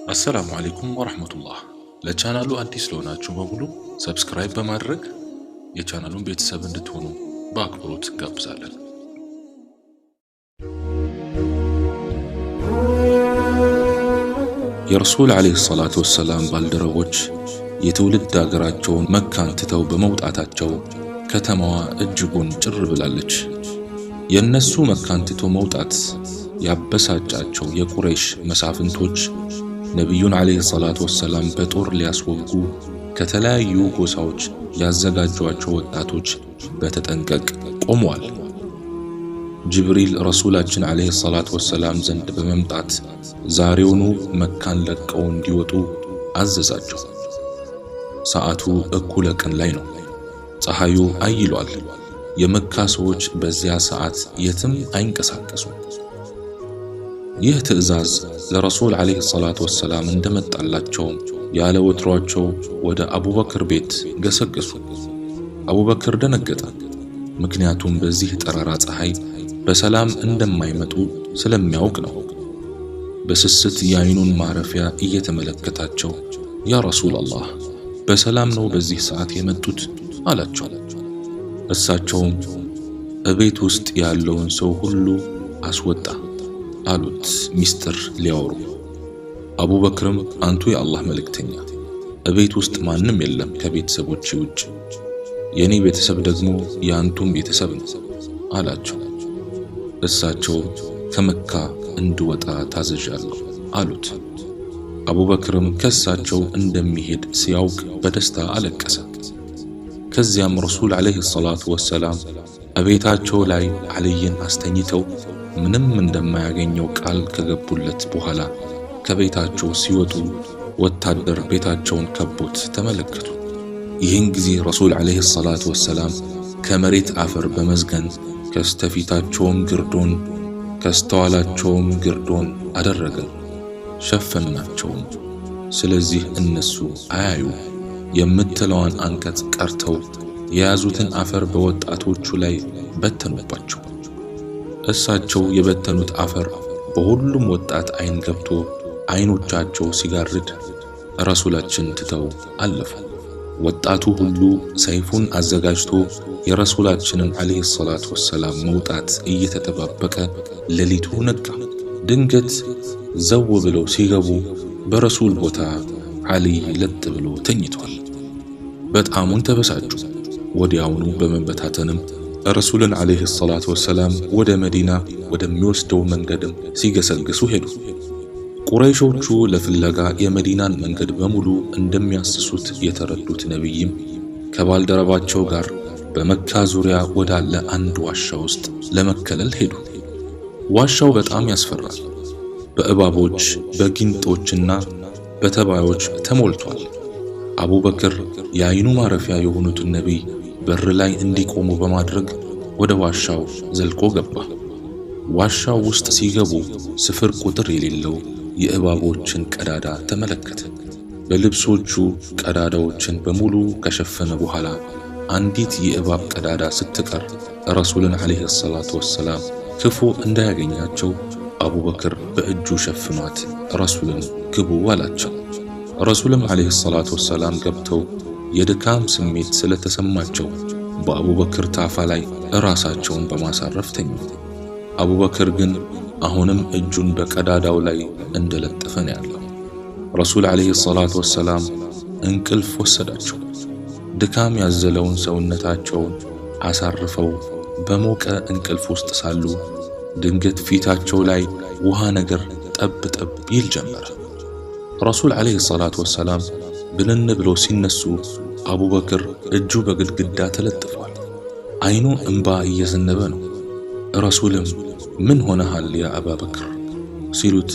አሰላሙ አለይኩም ወራህመቱላህ። ለቻናሉ አዲስ ለሆናችሁ በሙሉ ሰብስክራይብ በማድረግ የቻናሉን ቤተሰብ እንድትሆኑ በአክብሮት እንጋብዛለን። የረሱል ዓለይሂ ሰላቱ ወሰላም ባልደረቦች የትውልድ አገራቸውን መካን ትተው በመውጣታቸው ከተማዋ እጅጉን ጭር ብላለች። የነሱ መካን ትቶ መውጣት ያበሳጫቸው የቁረይሽ መሳፍንቶች ነቢዩን ዓለይሂ ሰላቱ ወሰላም በጦር ሊያስወጉ ከተለያዩ ጎሳዎች ያዘጋጇቸው ወጣቶች በተጠንቀቅ ቆመዋል። ጅብሪል ረሱላችን ዓለይሂ ሰላቱ ወሰላም ዘንድ በመምጣት ዛሬውኑ መካን ለቀው እንዲወጡ አዘዛቸው። ሰዓቱ እኩለ ቀን ላይ ነው። ፀሐዩ አይሏል። የመካ ሰዎች በዚያ ሰዓት የትም አይንቀሳቀሱም። ይህ ትዕዛዝ ለረሱል ዓለይሂ ሰላቱ ወሰላም እንደመጣላቸው ያለ ወትሯቸው ወደ አቡበክር ቤት ገሰገሱ። አቡበክር ደነገጠ። ምክንያቱም በዚህ ጠራራ ፀሐይ በሰላም እንደማይመጡ ስለሚያውቅ ነው። በስስት የዓይኑን ማረፊያ እየተመለከታቸው ያ ረሱላላህ በሰላም ነው በዚህ ሰዓት የመጡት አላቸው። እሳቸውም እቤት ውስጥ ያለውን ሰው ሁሉ አስወጣ አሉት ሚስጥር ሊያወሩ። አቡበክርም አንቱ የአላህ መልእክተኛ እቤት ውስጥ ማንም የለም ከቤተሰቦቼ ውጭ፣ የኔ ቤተሰብ ደግሞ የአንቱም ቤተሰብ ነው አላቸው። እሳቸው ከመካ እንድወጣ ታዘዣለሁ አሉት። አቡበክርም ከእሳቸው እንደሚሄድ ሲያውቅ በደስታ አለቀሰ። ከዚያም ረሱል ዓለይሂ ሰላቱ ወሰላም እቤታቸው ላይ ዓልይን አስተኝተው ምንም እንደማያገኘው ቃል ከገቡለት በኋላ ከቤታቸው ሲወጡ ወታደር ቤታቸውን ከቦት ተመለከቱ። ይህን ጊዜ ረሱል ዓለይሂ ሰላቱ ወሰላም ከመሬት አፈር በመዝገን ከስተፊታቸውም ግርዶን ከስተኋላቸውም ግርዶን አደረገን፣ ሸፈናቸውም። ስለዚህ እነሱ አያዩ የምትለዋን አንቀጽ ቀርተው የያዙትን አፈር በወጣቶቹ ላይ በተኑባቸው። እሳቸው የበተኑት አፈር በሁሉም ወጣት አይን ገብቶ አይኖቻቸው ሲጋርድ ረሱላችን ትተው አለፉ። ወጣቱ ሁሉ ሰይፉን አዘጋጅቶ የረሱላችንን ዓለይሂ ሰላቱ ወሰላም መውጣት እየተጠባበቀ ሌሊቱ ነጋ። ድንገት ዘው ብለው ሲገቡ በረሱል ቦታ ዓልይ ለጥ ብሎ ተኝቷል። በጣሙን ተበሳጩ። ወዲያውኑ በመበታተንም ረሱልን ዓለይሂ ሰላቱ ወሰላም ወደ መዲና ወደሚወስደው መንገድም ሲገሰግሱ ሄዱ። ቁረይሾቹ ለፍለጋ የመዲናን መንገድ በሙሉ እንደሚያስሱት የተረዱት ነቢይም ከባልደረባቸው ጋር በመካ ዙሪያ ወዳለ አንድ ዋሻ ውስጥ ለመከለል ሄዱ። ዋሻው በጣም ያስፈራል። በእባቦች በጊንጦችና በተባዮች ተሞልቷል። አቡበክር የዓይኑ ማረፊያ የሆኑትን ነቢይ በር ላይ እንዲቆሙ በማድረግ ወደ ዋሻው ዘልቆ ገባ። ዋሻው ውስጥ ሲገቡ ስፍር ቁጥር የሌለው የእባቦችን ቀዳዳ ተመለከተ። በልብሶቹ ቀዳዳዎችን በሙሉ ከሸፈነ በኋላ አንዲት የእባብ ቀዳዳ ስትቀር ረሱልን ዓለይሂ ሰላቱ ወሰላም ክፉ እንዳያገኛቸው አቡበክር በእጁ ሸፍኗት ረሱልን ግቡ አላቸው። ረሱልም ዓለይሂ ሰላቱ ወሰላም ገብተው የድካም ስሜት ስለተሰማቸው በአቡበክር ታፋ ላይ ራሳቸውን በማሳረፍ ተኙ። አቡበክር ግን አሁንም እጁን በቀዳዳው ላይ እንደለጠፈ ነው ያለው። ረሱል ዓለይሂ ሰላቱ ወሰላም እንቅልፍ ወሰዳቸው። ድካም ያዘለውን ሰውነታቸውን አሳርፈው በሞቀ እንቅልፍ ውስጥ ሳሉ ድንገት ፊታቸው ላይ ውሃ ነገር ጠብ ጠብ ይል ጀመረ። ረሱል ዓለይሂ ሰላቱ ወሰላም ብንን ብለው ሲነሱ አቡበክር እጁ በግድግዳ ተለጥፏል። አይኑ እንባ እየዘነበ ነው። ረሱልም ምን ሆነሃል ያ አባበክር ሲሉት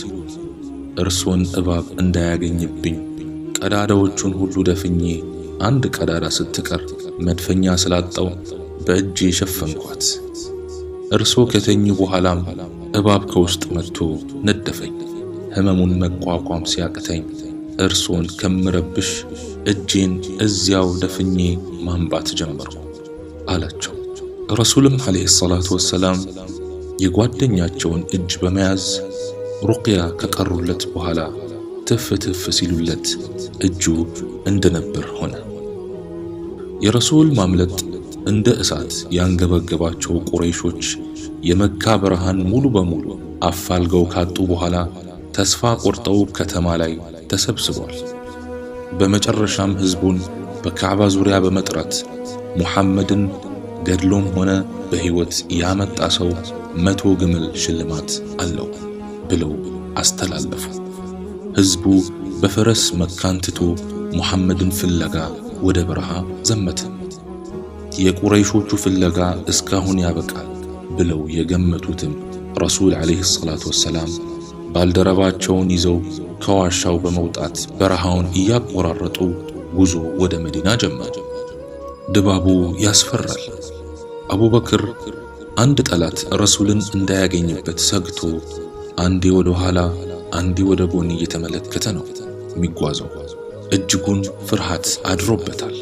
እርሶን እባብ እንዳያገኝብኝ ቀዳዳዎቹን ሁሉ ደፍኜ አንድ ቀዳዳ ስትቀር መድፈኛ ስላጣው በእጄ ሸፈንኳት። እርሶ ከተኙ በኋላም እባብ ከውስጥ መጥቶ ነደፈኝ። ህመሙን መቋቋም ሲያቅተኝ እርሶን ከምረብሽ እጄን እዚያው ደፍኜ ማንባት ጀመርኩ አላቸው። ረሱልም ዓለይሂ ሰላቱ ወሰላም የጓደኛቸውን እጅ በመያዝ ሩቅያ ከቀሩለት በኋላ ትፍ ትፍ ሲሉለት እጁ እንደነበር ሆነ። የረሱል ማምለጥ እንደ እሳት ያንገበገባቸው ቁረይሾች የመካ በረሃን ሙሉ በሙሉ አፋልገው ካጡ በኋላ ተስፋ ቆርጠው ከተማ ላይ ተሰብስበዋል። በመጨረሻም ህዝቡን በካዕባ ዙሪያ በመጥራት ሙሐመድን ገድሎም ሆነ በህይወት ያመጣ ሰው 100 ግመል ሽልማት አለው ብለው አስተላለፉ። ህዝቡ በፈረስ መካን ትቶ ሙሐመድን ፍለጋ ወደ በረሃ ዘመተ። የቁረይሾቹ ፍለጋ እስካሁን ያበቃል ብለው የገመቱትም ረሱል አለይሂ ሰላቱ ወሰላም ባልደረባቸውን ይዘው ከዋሻው በመውጣት በረሃውን እያቆራረጡ ጉዞ ወደ መዲና ጀመሩ። ድባቡ ያስፈራል። አቡበክር አንድ ጠላት ረሱልን እንዳያገኝበት ሰግቶ አንዴ ወደ ኋላ አንዴ ወደ ጎን እየተመለከተ ነው የሚጓዘው። እጅጉን ፍርሃት አድሮበታል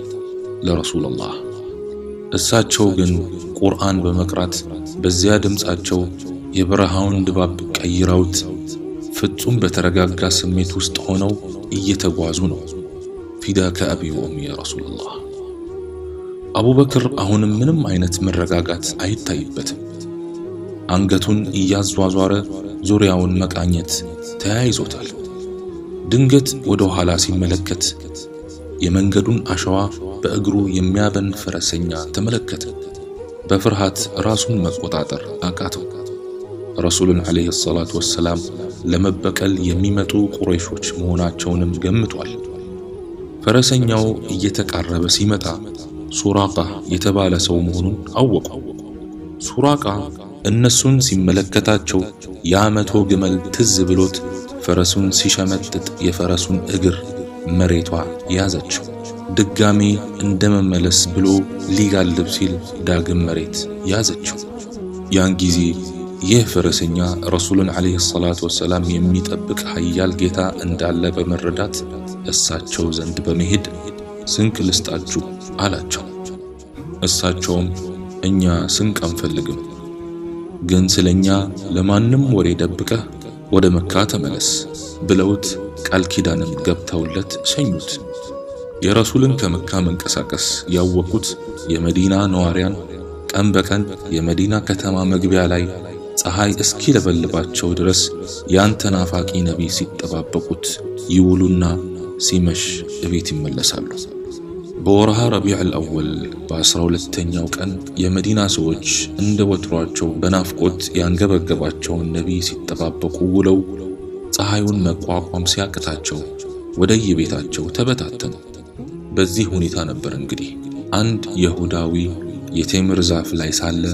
ለረሱላህ። እሳቸው ግን ቁርአን በመቅራት በዚያ ድምጻቸው የበረሃውን ድባብ ቀይረውት ፍጹም በተረጋጋ ስሜት ውስጥ ሆነው እየተጓዙ ነው። ፊዳከ አቢ ወኡሚ ያ ረሱላህ። አቡበክር አሁንም ምንም አይነት መረጋጋት አይታይበትም። አንገቱን እያዟዟረ ዙሪያውን መቃኘት ተያይዞታል። ድንገት ወደ ኋላ ሲመለከት የመንገዱን አሸዋ በእግሩ የሚያበን ፈረሰኛ ተመለከተ። በፍርሃት ራሱን መቆጣጠር አቃተው። ረሱልን አለይሂ ሰላቱ ወሰላም ለመበቀል የሚመጡ ቁረይሾች መሆናቸውንም ገምቷል። ፈረሰኛው እየተቃረበ ሲመጣ ሱራቃ የተባለ ሰው መሆኑን አወቁ። ሱራቃ እነሱን ሲመለከታቸው ያ100 ግመል ትዝ ብሎት ፈረሱን ሲሸመጥጥ የፈረሱን እግር መሬቷ ያዘችው። ድጋሜ እንደመመለስ ብሎ ሊጋልብ ሲል ዳግም መሬት ያዘችው። ያን ጊዜ ይህ ፈረሰኛ ረሱልን አለይሂ ሰላቱ ወሰላም የሚጠብቅ ኃያል ጌታ እንዳለ በመረዳት እሳቸው ዘንድ በመሄድ ስንቅ ልስጣችሁ አላቸው። እሳቸውም እኛ ስንቅ አንፈልግም፣ ግን ስለኛ ለማንም ወሬ ደብቀህ ወደ መካ ተመለስ ብለውት ቃል ኪዳንም ገብተውለት ሸኙት። የረሱልን ከመካ መንቀሳቀስ ያወቁት የመዲና ነዋሪያን ቀን በቀን የመዲና ከተማ መግቢያ ላይ ፀሐይ እስኪለበልባቸው ድረስ ያን ተናፋቂ ነቢይ ሲጠባበቁት ይውሉና ሲመሽ እቤት ይመለሳሉ። በወርሃ ረቢዑል አወል በ12ኛው ቀን የመዲና ሰዎች እንደ ወትሯቸው በናፍቆት ያንገበገባቸውን ነቢይ ሲጠባበቁ ውለው ፀሐዩን መቋቋም ሲያቅታቸው ወደየቤታቸው ተበታተኑ። በዚህ ሁኔታ ነበር እንግዲህ አንድ ይሁዳዊ የቴምር ዛፍ ላይ ሳለ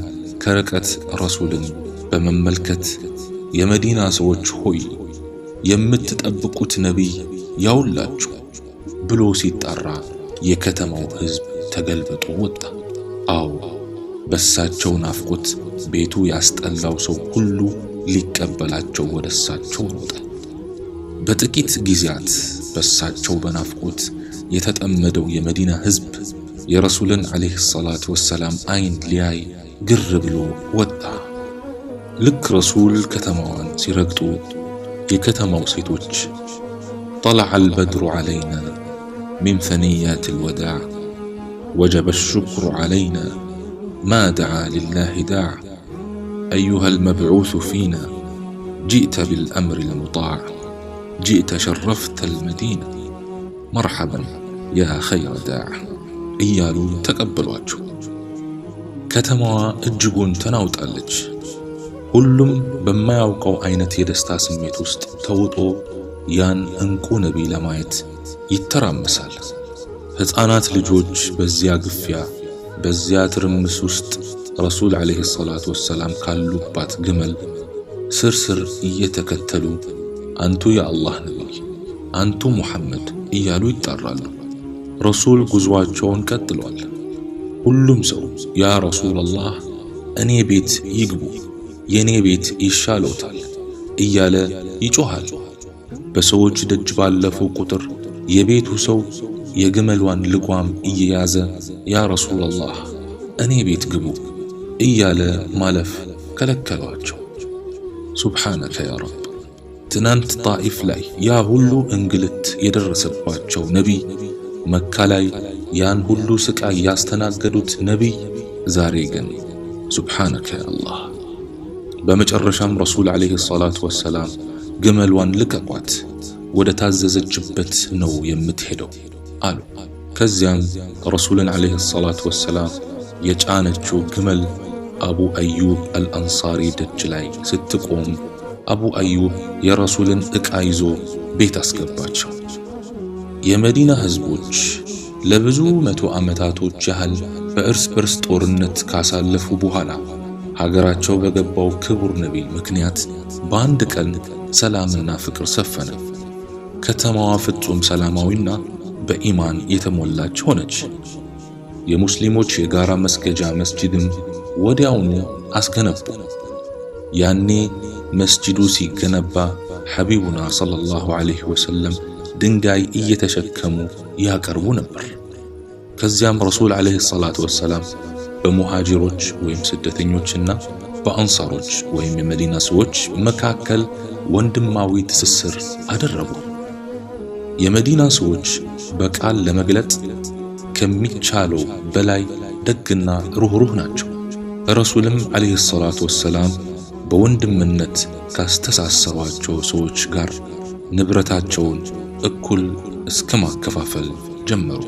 ከርቀት ረሱልን በመመልከት የመዲና ሰዎች ሆይ የምትጠብቁት ነቢይ ያውላችሁ ብሎ ሲጣራ የከተማው ሕዝብ ተገልብጦ ወጣ። አዎ በሳቸው ናፍቆት ቤቱ ያስጠላው ሰው ሁሉ ሊቀበላቸው ወደሳቸው ወጣ። በጥቂት ጊዜያት በሳቸው በናፍቆት የተጠመደው የመዲና ሕዝብ የረሱልን አለይሂ ሰላቱ ወሰላም አይን ሊያይ ግር ብሎ ወጣ። ልክ ረሱል ከተማዋን ሲረግጡ የከተማው ሴቶች طلع البدر علينا من ثنيات الوداع وجب الشكر علينا ما دعا لله داع أيها المبعوث فينا جئت بالأمر المطاع جئت شرفت المدينة مرحبا يا خير داع እያሉ ተቀበሏቸው። ከተማዋ እጅጉን ተናውጣለች። ሁሉም በማያውቀው አይነት የደስታ ስሜት ውስጥ ተውጦ ያን እንቁ ነቢይ ለማየት ይተራመሳል። ሕፃናት ልጆች በዚያ ግፊያ በዚያ ትርምስ ውስጥ ረሱል አለይሂ ሰላቱ ወሰላም ካሉባት ግመል ስርስር እየተከተሉ አንቱ የአላህ ነቢይ፣ አንቱ ሙሐመድ እያሉ ይጣራሉ። ረሱል ጉዟቸውን ቀጥሏል። ሁሉም ሰው ያ ረሱላህ እኔ ቤት ይግቡ፣ የኔ ቤት ይሻለውታል እያለ ይጮሃል። በሰዎች ደጅ ባለፉ ቁጥር የቤቱ ሰው የግመሏን ልጓም እየያዘ ያ ረሱላህ እኔ ቤት ግቡ እያለ ማለፍ ከለከሏቸው። ሱብሓነከ ያ ረብ፣ ትናንት ጣኢፍ ላይ ያ ሁሉ እንግልት የደረሰባቸው ነቢይ፣ መካ ላይ ያን ሁሉ ስቃይ ያስተናገዱት ነቢይ፣ ዛሬ ግን ሱብሓነከ ያ አላህ። በመጨረሻም ረሱል ዓለይሂ ሰላቱ ወሰላም ግመሏን ልቀቋት፣ ወደ ታዘዘችበት ነው የምትሄደው አሉ። ከዚያም ረሱልን ዓለይሂ ሰላቱ ወሰላም የጫነችው ግመል አቡ አዩብ አልአንሳሪ ደጅ ላይ ስትቆም አቡ አዩብ የረሱልን ዕቃ ይዞ ቤት አስገባቸው። የመዲና ህዝቦች ለብዙ መቶ ዓመታቶች ያህል በእርስ በርስ ጦርነት ካሳለፉ በኋላ ሀገራቸው በገባው ክቡር ነቢይ ምክንያት በአንድ ቀን ሰላምና ፍቅር ሰፈነ። ከተማዋ ፍጹም ሰላማዊና በኢማን የተሞላች ሆነች። የሙስሊሞች የጋራ መስገጃ መስጂድም ወዲያውኑ አስገነቡ። ያኔ መስጂዱ ሲገነባ ሐቢቡና ሰለላሁ ዐለይሂ ወሰለም ድንጋይ እየተሸከሙ ያቀርቡ ነበር። ከዚያም ረሱል ዐለይሂ ሰላቱ ወሰላም በሙሃጅሮች ወይም ስደተኞችና በአንሳሮች ወይም የመዲና ሰዎች መካከል ወንድማዊ ትስስር አደረጉ። የመዲና ሰዎች በቃል ለመግለጽ ከሚቻለው በላይ ደግና ሩህሩህ ናቸው። ረሱልም ዐለይሂ ሰላቱ ወሰላም በወንድምነት ካስተሳሰሯቸው ሰዎች ጋር ንብረታቸውን እኩል እስከ ማከፋፈል ጀመሩ።